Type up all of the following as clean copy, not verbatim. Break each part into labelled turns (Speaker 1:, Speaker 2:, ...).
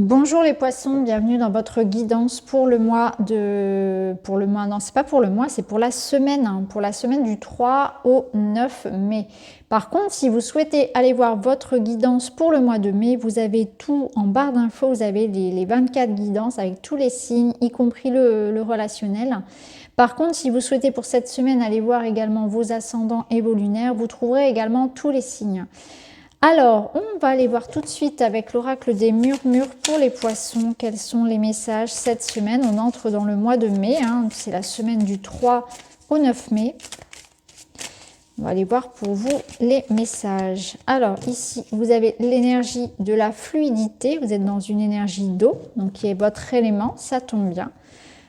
Speaker 1: Bonjour les poissons, bienvenue dans votre guidance pour le mois de... non, c'est pas pour le mois, c'est pour la semaine, pour la semaine du 3 au 9 mai. Par contre, si vous souhaitez aller voir votre guidance pour le mois de mai, vous avez tout en barre d'infos, vous avez les 24 guidances avec tous les signes, y compris le relationnel. Par contre, si vous souhaitez pour cette semaine aller voir également vos ascendants et vos lunaires, vous trouverez également tous les signes. Alors, on va aller voir tout de suite avec l'oracle des murmures pour les poissons. Quels sont les messages cette semaine? On entre dans le mois de mai, c'est la semaine du 3 au 9 mai. On va aller voir pour vous les messages. Alors ici, vous avez l'énergie de la fluidité. Vous êtes dans une énergie d'eau, donc qui est votre élément, ça tombe bien.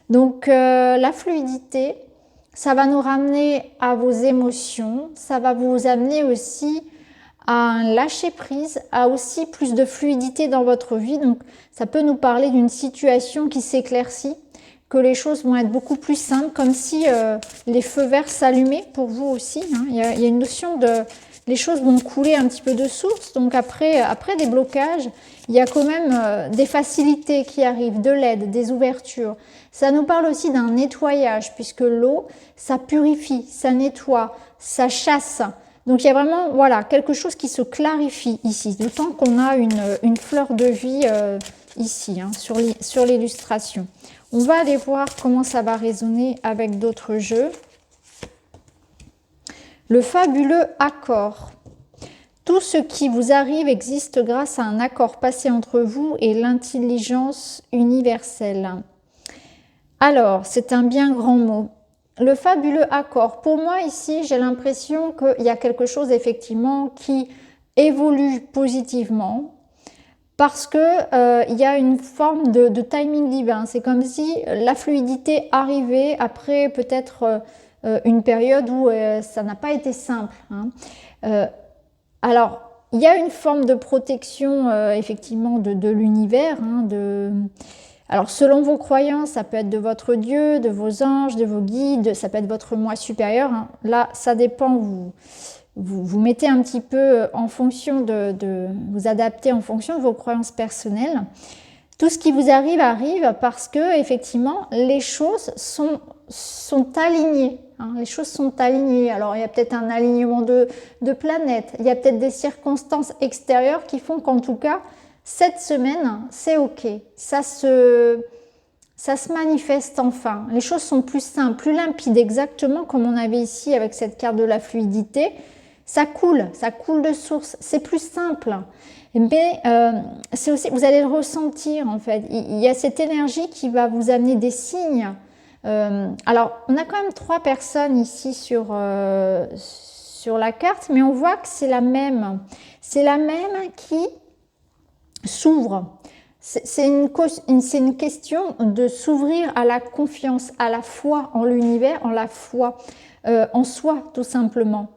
Speaker 1: Donc la fluidité, ça va nous ramener à vos émotions. Ça va vous amener aussi à un lâcher-prise, à aussi plus de fluidité dans votre vie. Donc ça peut nous parler d'une situation qui s'éclaircit, que les choses vont être beaucoup plus simples, comme si les feux verts s'allumaient pour vous aussi. Il y a une notion de... Les choses vont couler un petit peu de source, donc après des blocages, il y a quand même des facilités qui arrivent, de l'aide, des ouvertures. Ça nous parle aussi d'un nettoyage, puisque l'eau, ça purifie, ça nettoie, ça chasse. Donc il y a vraiment voilà, quelque chose qui se clarifie ici, d'autant qu'on a une fleur de vie ici, sur l'illustration. On va aller voir comment ça va résonner avec d'autres jeux. Le fabuleux accord. Tout ce qui vous arrive existe grâce à un accord passé entre vous et l'intelligence universelle. Alors, c'est un bien grand mot. Le fabuleux accord. Pour moi, ici, j'ai l'impression qu'il y a quelque chose, effectivement, qui évolue positivement parce qu'il y a une forme de timing divin. C'est comme si la fluidité arrivait après peut-être une période où ça n'a pas été simple. Alors, il y a une forme de protection, effectivement, de l'univers, Alors, selon vos croyances, ça peut être de votre Dieu, de vos anges, de vos guides, ça peut être votre moi supérieur. Là, ça dépend, vous mettez un petit peu en fonction vous adaptez en fonction de vos croyances personnelles. Tout ce qui vous arrive parce que, effectivement, les choses sont alignées. Les choses sont alignées. Alors, il y a peut-être un alignement de planètes, il y a peut-être des circonstances extérieures qui font qu'en tout cas, cette semaine, c'est OK. Ça se manifeste enfin. Les choses sont plus simples, plus limpides, exactement comme on avait ici avec cette carte de la fluidité. Ça coule de source. C'est plus simple. Mais c'est aussi, vous allez le ressentir en fait. Il y a cette énergie qui va vous amener des signes. Alors, on a quand même 3 personnes ici sur la carte, mais on voit que c'est la même. C'est la même qui s'ouvre. C'est une question de s'ouvrir à la confiance, à la foi en l'univers, en la foi en soi, tout simplement.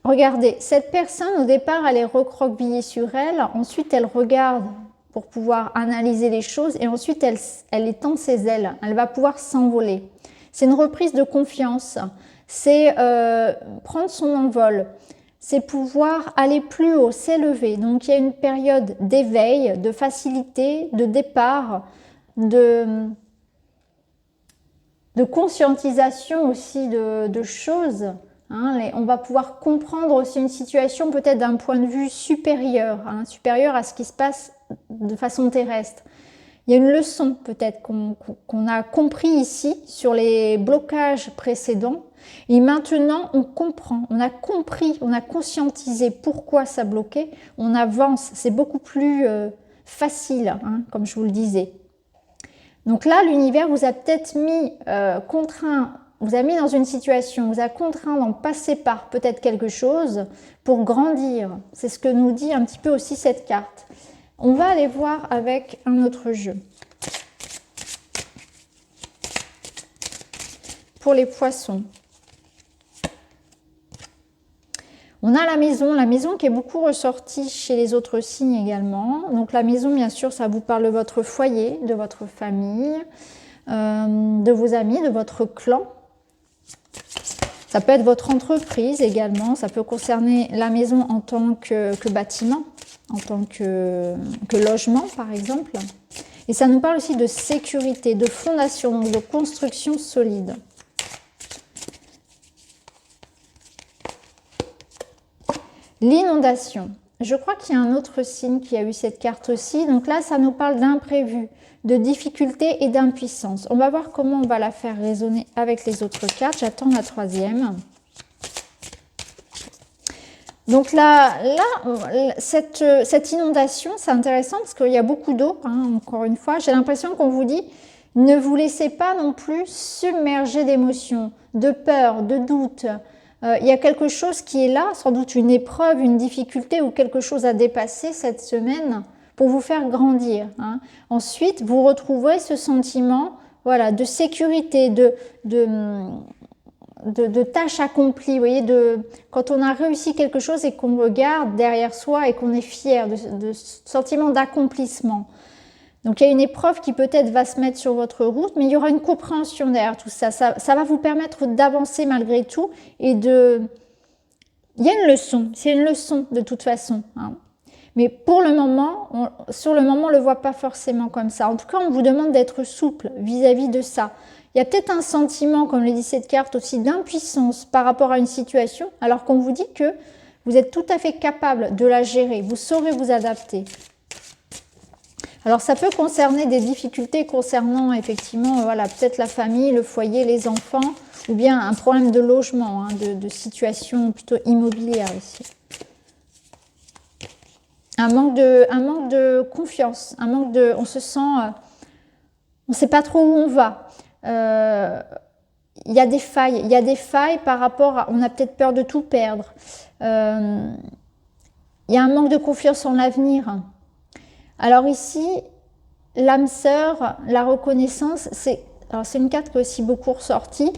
Speaker 1: Regardez, cette personne, au départ, elle est recroquevillée sur elle. Ensuite, elle regarde pour pouvoir analyser les choses. Et ensuite, elle étend ses ailes. Elle va pouvoir s'envoler. C'est une reprise de confiance. C'est prendre son envol. C'est pouvoir aller plus haut, s'élever. Donc, il y a une période d'éveil, de facilité, de départ, de conscientisation aussi de choses. On va pouvoir comprendre aussi une situation peut-être d'un point de vue supérieur, supérieur à ce qui se passe de façon terrestre. Il y a une leçon peut-être qu'on a compris ici sur les blocages précédents. Et maintenant, on comprend, on a compris, on a conscientisé pourquoi ça bloquait. On avance, c'est beaucoup plus facile, comme je vous le disais. Donc là, l'univers vous a peut-être mis contraint, vous a mis dans une situation, vous a contraint d'en passer par peut-être quelque chose pour grandir. C'est ce que nous dit un petit peu aussi cette carte. On va aller voir avec un autre jeu. Pour les poissons. On a la maison qui est beaucoup ressortie chez les autres signes également. Donc la maison, bien sûr, ça vous parle de votre foyer, de votre famille, de vos amis, de votre clan. Ça peut être votre entreprise également. Ça peut concerner la maison en tant que bâtiment, en tant que logement, par exemple. Et ça nous parle aussi de sécurité, de fondation, donc de construction solide. L'inondation. Je crois qu'il y a un autre signe qui a eu cette carte aussi. Donc là, ça nous parle d'imprévu, de difficulté et d'impuissance. On va voir comment on va la faire résonner avec les autres cartes. J'attends la troisième. Donc là cette inondation, c'est intéressant parce qu'il y a beaucoup d'eau, hein, encore une fois. J'ai l'impression qu'on vous dit, ne vous laissez pas non plus submerger d'émotions, de peur, de doute. Il y a quelque chose qui est là, sans doute une épreuve, une difficulté ou quelque chose à dépasser cette semaine pour vous faire grandir. Hein. Ensuite, vous retrouverez ce sentiment, voilà, de sécurité, de tâches accomplies, vous voyez, quand on a réussi quelque chose et qu'on regarde derrière soi et qu'on est fier, de sentiment d'accomplissement. Donc il y a une épreuve qui peut-être va se mettre sur votre route, mais il y aura une compréhension derrière tout ça. Ça va vous permettre d'avancer malgré tout et il y a une leçon, c'est une leçon de toute façon. Hein. Mais pour le moment, sur le moment, on ne le voit pas forcément comme ça. En tout cas, on vous demande d'être souple vis-à-vis de ça. Il y a peut-être un sentiment, comme le dit cette carte aussi, d'impuissance par rapport à une situation, alors qu'on vous dit que vous êtes tout à fait capable de la gérer, vous saurez vous adapter. Alors ça peut concerner des difficultés concernant effectivement voilà, peut-être la famille, le foyer, les enfants, ou bien un problème de logement, hein, de situation plutôt immobilière ici. Un manque de confiance, on se sent, on ne sait pas trop où on va. Il y a des failles par rapport à, on a peut-être peur de tout perdre. Il y a un manque de confiance en l'avenir. Alors ici, l'âme sœur, la reconnaissance, c'est une carte qui est aussi beaucoup ressortie.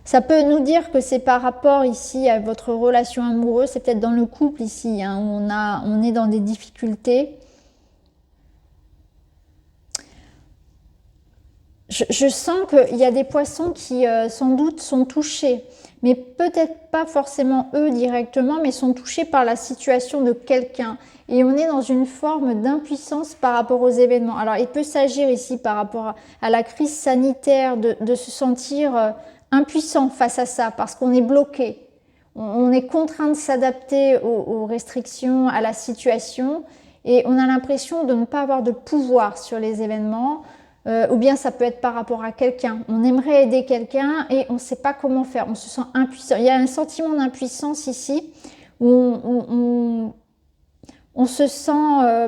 Speaker 1: Ça peut nous dire que c'est par rapport ici à votre relation amoureuse, c'est peut-être dans le couple ici, hein, où on est dans des difficultés. Je sens qu'il y a des poissons qui sans doute sont touchés, mais peut-être pas forcément eux directement, mais sont touchés par la situation de quelqu'un. Et on est dans une forme d'impuissance par rapport aux événements. Alors il peut s'agir ici par rapport à la crise sanitaire de se sentir impuissant face à ça, parce qu'on est bloqué. On est contraint de s'adapter aux restrictions, à la situation, et on a l'impression de ne pas avoir de pouvoir sur les événements. Ou bien ça peut être par rapport à quelqu'un. On aimerait aider quelqu'un et on ne sait pas comment faire. On se sent impuissant. Il y a un sentiment d'impuissance ici où on se sent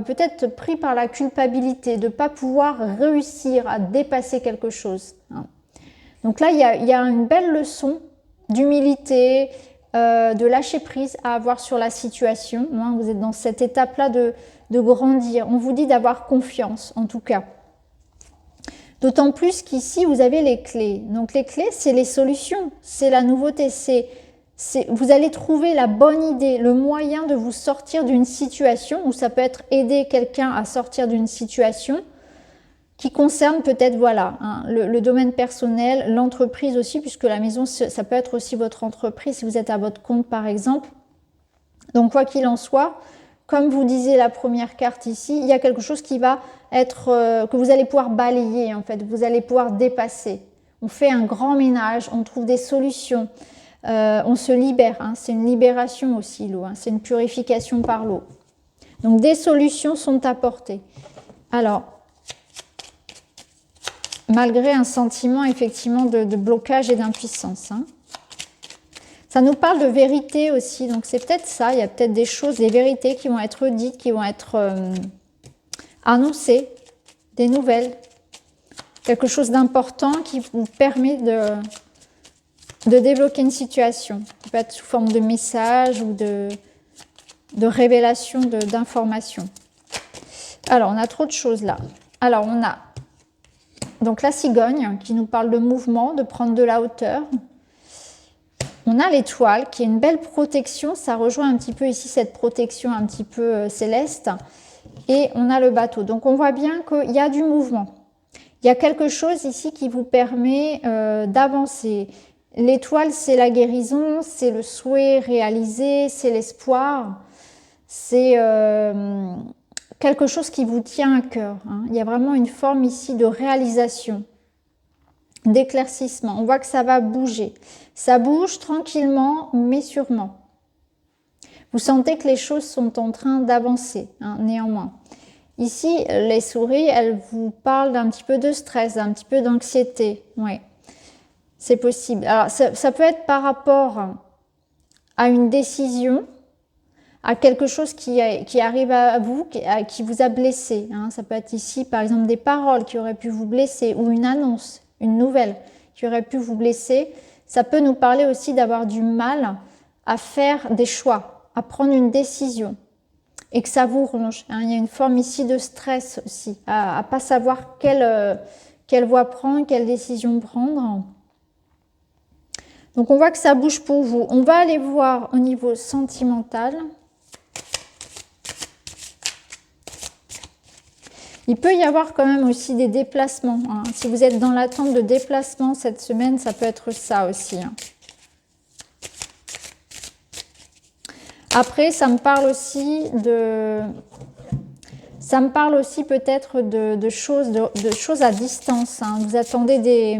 Speaker 1: peut-être pris par la culpabilité de ne pas pouvoir réussir à dépasser quelque chose. Donc là, il y a une belle leçon d'humilité, de lâcher prise à avoir sur la situation. Vous êtes dans cette étape-là de grandir. On vous dit d'avoir confiance, en tout cas. D'autant plus qu'ici, vous avez les clés. Donc les clés, c'est les solutions, c'est la nouveauté, vous allez trouver la bonne idée, le moyen de vous sortir d'une situation, ou ça peut être aider quelqu'un à sortir d'une situation qui concerne peut-être voilà, hein, le domaine personnel, l'entreprise aussi, puisque la maison, ça peut être aussi votre entreprise si vous êtes à votre compte par exemple. Donc quoi qu'il en soit, comme vous disiez la première carte ici, il y a quelque chose qui va être, que vous allez pouvoir balayer en fait, vous allez pouvoir dépasser. On fait un grand ménage, on trouve des solutions, on se libère, hein, c'est une libération aussi l'eau, hein, c'est une purification par l'eau. Donc des solutions sont apportées. Alors, malgré un sentiment effectivement de blocage et d'impuissance, hein. Ça nous parle de vérité aussi, donc c'est peut-être ça, il y a peut-être des choses, des vérités qui vont être dites, qui vont être annoncées, des nouvelles, quelque chose d'important qui vous permet de débloquer une situation. Ça peut être sous forme de message ou de révélation d'informations. Alors, on a trop de choses là. Alors, on a donc la cigogne qui nous parle de mouvement, de prendre de la hauteur. On a l'étoile qui est une belle protection, ça rejoint un petit peu ici cette protection un petit peu céleste. Et on a le bateau. Donc on voit bien qu'il y a du mouvement. Il y a quelque chose ici qui vous permet d'avancer. L'étoile, c'est la guérison, c'est le souhait réalisé, c'est l'espoir. C'est quelque chose qui vous tient à cœur. Hein. Il y a vraiment une forme ici de réalisation, d'éclaircissement. On voit que ça va bouger. Ça bouge tranquillement, mais sûrement. Vous sentez que les choses sont en train d'avancer, hein, néanmoins. Ici, les souris, elles vous parlent d'un petit peu de stress, d'un petit peu d'anxiété. Oui, c'est possible. Alors, ça peut être par rapport à une décision, à quelque chose qui arrive à vous, qui vous a blessé. Hein. Ça peut être ici, par exemple, des paroles qui auraient pu vous blesser ou une annonce, une nouvelle qui aurait pu vous blesser. Ça peut nous parler aussi d'avoir du mal à faire des choix, à prendre une décision et que ça vous ronge. Hein. Il y a une forme ici de stress aussi, à ne pas savoir quelle voie prendre, quelle décision prendre. Donc on voit que ça bouge pour vous. On va aller voir au niveau sentimental. Il peut y avoir quand même aussi des déplacements. Hein. Si vous êtes dans l'attente de déplacement cette semaine, ça peut être ça aussi. Hein. Après, ça me parle aussi peut-être de choses à distance. Hein. Vous attendez des...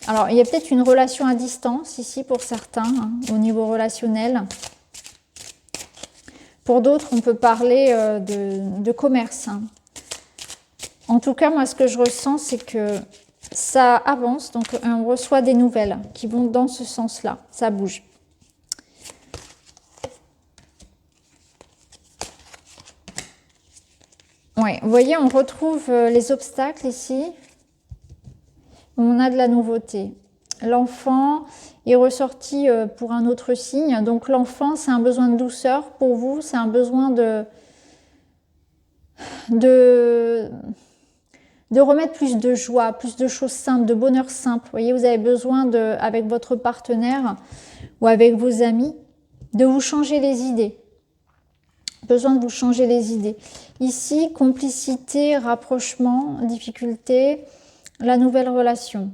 Speaker 1: Alors, il y a peut-être une relation à distance ici pour certains, hein, au niveau relationnel. Pour d'autres, on peut parler de commerce. Hein. En tout cas, moi, ce que je ressens, c'est que ça avance. Donc, on reçoit des nouvelles qui vont dans ce sens-là. Ça bouge. Oui, vous voyez, on retrouve les obstacles ici. On a de la nouveauté. L'enfant est ressorti pour un autre signe. Donc, l'enfant, c'est un besoin de douceur pour vous. C'est un besoin de remettre plus de joie, plus de choses simples, de bonheur simple. Vous voyez, vous avez besoin, avec votre partenaire ou avec vos amis, de vous changer les idées. Besoin de vous changer les idées. Ici, complicité, rapprochement, difficulté, la nouvelle relation.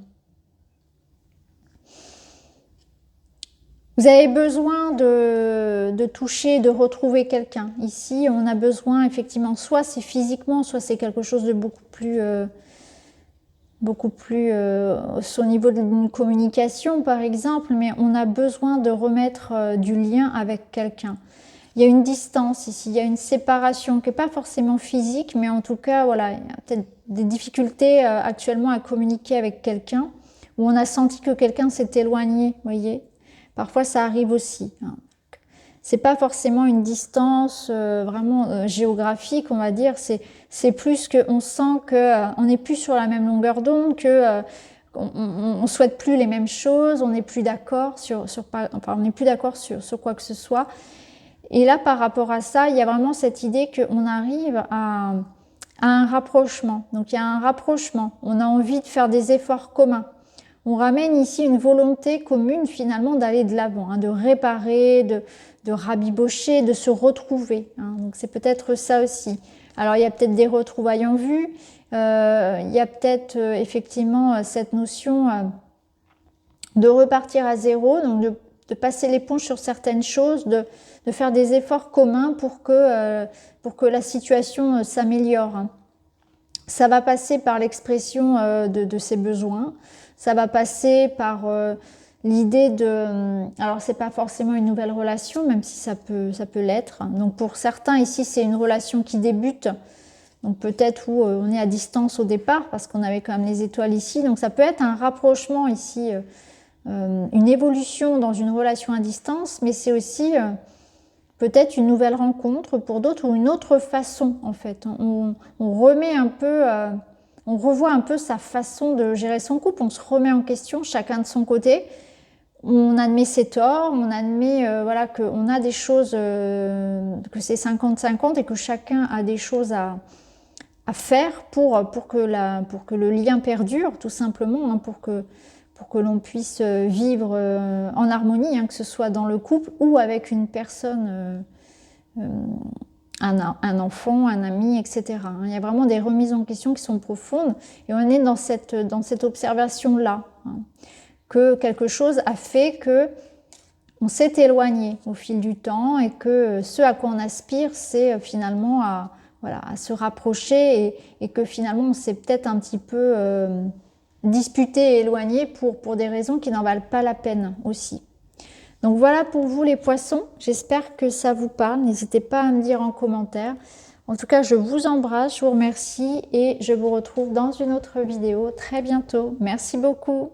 Speaker 1: Vous avez besoin de toucher, de retrouver quelqu'un. Ici, on a besoin, effectivement, soit c'est physiquement, soit c'est quelque chose de beaucoup plus au niveau d'une communication, par exemple, mais on a besoin de remettre du lien avec quelqu'un. Il y a une distance ici, il y a une séparation qui n'est pas forcément physique, mais en tout cas, voilà, il y a peut-être des difficultés actuellement à communiquer avec quelqu'un, où on a senti que quelqu'un s'est éloigné, vous voyez. Parfois, ça arrive aussi. Hein. C'est pas forcément une distance vraiment géographique, on va dire. C'est plus qu'on sent qu'on n'est plus sur la même longueur d'onde, on souhaite plus les mêmes choses, on n'est plus d'accord sur quoi que ce soit. Et là, par rapport à ça, il y a vraiment cette idée qu'on arrive à un rapprochement. Donc, il y a un rapprochement. On a envie de faire des efforts communs. On ramène ici une volonté commune, finalement, d'aller de l'avant, hein, de réparer, de rabibocher, de se retrouver. Hein. Donc, c'est peut-être ça aussi. Alors, il y a peut-être des retrouvailles en vue. Il y a peut-être, effectivement, cette notion de repartir à zéro, donc de passer l'éponge sur certaines choses, de faire des efforts communs pour que la situation s'améliore. Hein. Ça va passer par l'expression de ses besoins. Ça va passer par l'idée de... Alors, c'est pas forcément une nouvelle relation, même si ça peut l'être. Donc, pour certains, ici, c'est une relation qui débute. Donc, peut-être où on est à distance au départ, parce qu'on avait quand même les étoiles ici. Donc, ça peut être un rapprochement ici, une évolution dans une relation à distance, mais c'est aussi peut-être une nouvelle rencontre pour d'autres ou une autre façon, en fait. On remet un peu... on revoit un peu sa façon de gérer son couple, on se remet en question, chacun de son côté. On admet ses torts, on admet voilà, qu'on a des choses, que c'est 50-50 et que chacun a des choses à faire pour que le lien perdure, tout simplement, hein, pour que l'on puisse vivre en harmonie, hein, que ce soit dans le couple ou avec une personne un enfant, un ami, etc. Il y a vraiment des remises en question qui sont profondes et on est dans cette observation-là, hein, que quelque chose a fait que on s'est éloigné au fil du temps et que ce à quoi on aspire, c'est finalement voilà, à se rapprocher et que finalement on s'est peut-être un petit peu disputé et éloigné pour des raisons qui n'en valent pas la peine aussi. Donc voilà pour vous les poissons, j'espère que ça vous parle, n'hésitez pas à me dire en commentaire. En tout cas, je vous embrasse, je vous remercie et je vous retrouve dans une autre vidéo très bientôt. Merci beaucoup.